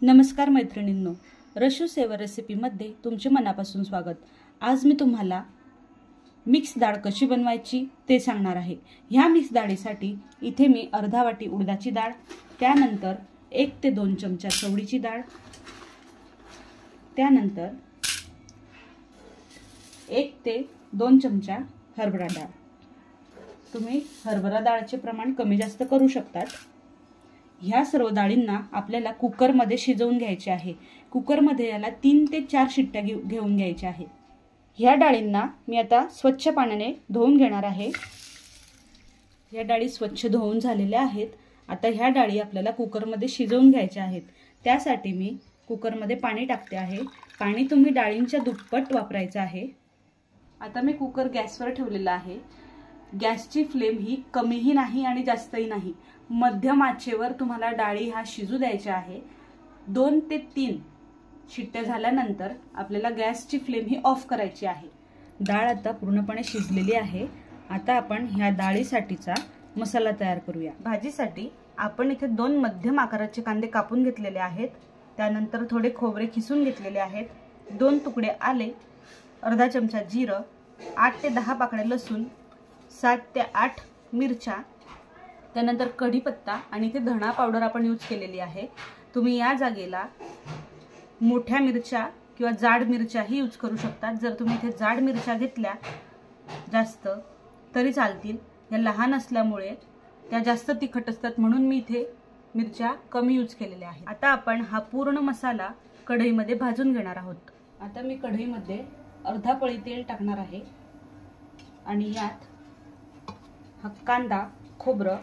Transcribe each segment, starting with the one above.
नमस्कार मैत्रिणींनो, रशू सेवर रेसिपीमध्ये तुमचे मनापासून स्वागत। आज मी तुम्हाला मिक्स डाळ कशी बनवायची ते सांगणार आहे। ह्या मिक्स डाळीसाठी इथे मी अर्धा वाटी उडदाची डाळ, त्यानंतर 1 ते 2 चमचा चवळीची डाळ, त्यानंतर 1 ते 2 चमचा हरभरा डाळ। तुम्ही हरभरा डाळीचे प्रमाण कमी जास्त करू शकता। ह्या सर्व डाळींना आपल्याला कुकर मध्ये शिजवून घ्यायचे आहे। कुकर मध्ये याला 3 ते 4 शिट्ट्या घेऊन घ्यायच्या आहेत। ह्या डाळींना मी आता स्वच्छ पाण्याने धुवून घेणार आहे। ह्या डाळी स्वच्छ धुवून झालेल्या आहेत। आता ह्या डाळी आपल्याला कुकर मध्ये शिजवून घ्यायच्या आहेत। त्यासाठी मी कुकर मध्ये पाणी टाकते आहे। पाणी तुम्ही डाळींच्या दुप्पट वापरायचं आहे। आता मी कुकर गॅसवर ठेवलेला आहे। गॅसची फ्लेम ही कमीही नाही आणि जास्तही नाही, मध्यम आचेवर तुम्हाला डाळी हा शिजू द्यायचा आहे। 2 ते 3 शिट्ट्या झाल्यानंतर आपल्याला गॅसची फ्लेम ही ऑफ करायची आहे। डाळ आता पूर्णपणे शिजलेली आहे। आता आपण ह्या डाळीसाठीचा मसाला तयार करूया। भाजीसाठी आपण इथे 2 मध्यम आकाराचे कांदे कापून घेतलेले आहेत। त्यानंतर थोडे खोबरे खिसून घेतलेले आहेत। 2 तुकडे आले, अर्धा चमचा जिरं, 8 ते 10 पाकळ्या लसूण, 7 ते 8 मिरच्या, त्यानंतर कढीपत्ता आणि इथे धणा पावडर आपण यूज केलेली आहे। तुम्ही या जागेला मोठ्या मिरच्या किंवा जाड मिरच्याही यूज करू शकता। जर तुम्ही इथे जाड मिरच्या घेतल्या जास्त तरी चालतील, या लहान असल्यामुळे त्या जास्त तिखट असतात, म्हणून मी इथे मिरच्या कमी यूज केलेल्या आहेत। आता आपण हा पूर्ण मसाला कढईमध्ये भाजून घेणार आहोत। आता मी कढईमध्ये अर्धा पळी तेल टाकणार आहे आणि यात हा कांदा, खोबरं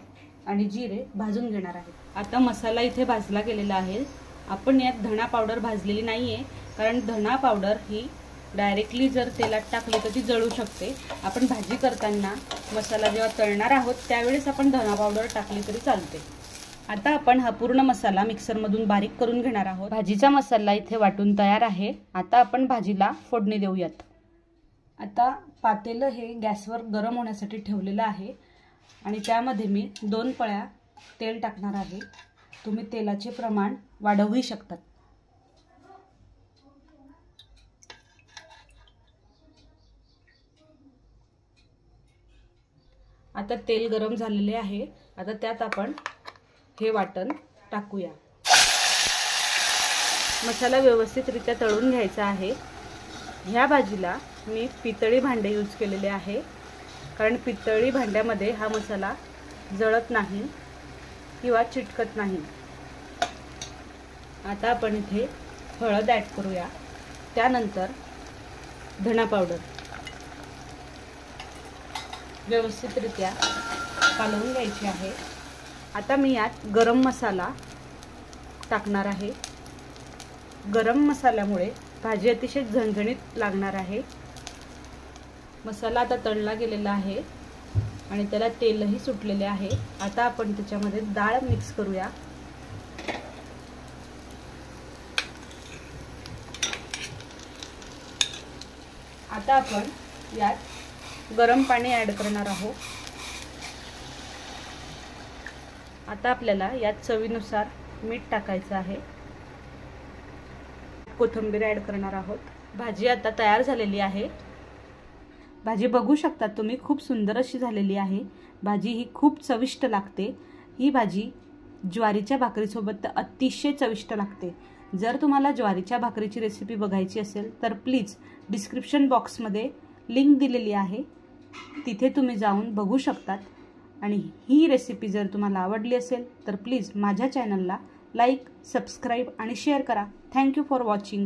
आणि जिरे भाजून घेणार आहे। आता मसाला इथे भाजला गेलेला आहे। आपण यात धणा पावडर भाजलेली नाहीये, कारण धणा पावडर ही डायरेक्टली जर तेलात टाकली तर ती जळू शकते। आपण भाजी करताना मसाला जेव्हा तळणार आहोत त्यावेळेस आपण धणा पावडर टाकली तरी चालते। आता आपण हा पूर्ण मसाला मिक्सर मधून बारीक करून घेणार आहोत। भाजीचा मसाला इथे वाटून तयार आहे। आता आपण भाजीला फोडणी देऊयात। आता पातेलं हे गॅसवर गरम होण्यासाठी ठेवलेलं आहे आणि त्यामध्ये मी 2 पळ्या तेल टाकणार आहे। तुम्ही तेलाचे प्रमाण वाढवूही शकता। आता तेल गरम झालेले आहे। आता त्यात आपण हे वाटण टाकूया। मसाला व्यवस्थितरित्या तळून घ्यायचा आहे। ह्या भाजीला मी पितळी भांडे यूज केलेले आहे, कारण पितळी भांड्यामध्ये हा मसाला जळत नाही किंवा चिटकत नाही। आता आपण इथे हळद ॲड करूया, त्यानंतर धणा पावडर व्यवस्थितरित्या कालवून घ्यायची आहे। आता मी यात गरम मसाला टाकणार आहे। गरम मसाल्यामुळे भाजी अतिशय झणझणीत लागणार आहे। मसाला आता तळला गेलेला आहे आणि त्याला तेलही सुटलेले आहे। आता आपण त्याच्यामध्ये डाळ मिक्स करूया। आता आपण यात गरम पाणी ॲड करणार आहोत। आता आपल्याला यात चवीनुसार मीठ टाकायचं आहे। कोथिंबीर ॲड करणार आहोत। भाजी आता तयार झालेली आहे। भाजी बघू शकता तुम्ही, खूप सुंदर अशी झालेली आहे। भाजी ही खूप चविष्ट लागते। ही भाजी ज्वारीच्या भाकरीसोबत तर अतिशय चविष्ट लागते। जर तुम्हाला ज्वारीच्या भाकरीची रेसिपी बघायची असेल तर प्लीज डिस्क्रिप्शन बॉक्समध्ये लिंक दिलेली आहे, तिथे तुम्ही जाऊन बघू शकतात। आणि ही रेसिपी जर तुम्हाला आवडली असेल तर प्लीज माझ्या चॅनलला लाईक, सबस्क्राईब आणि शेअर करा। Thank you for watching.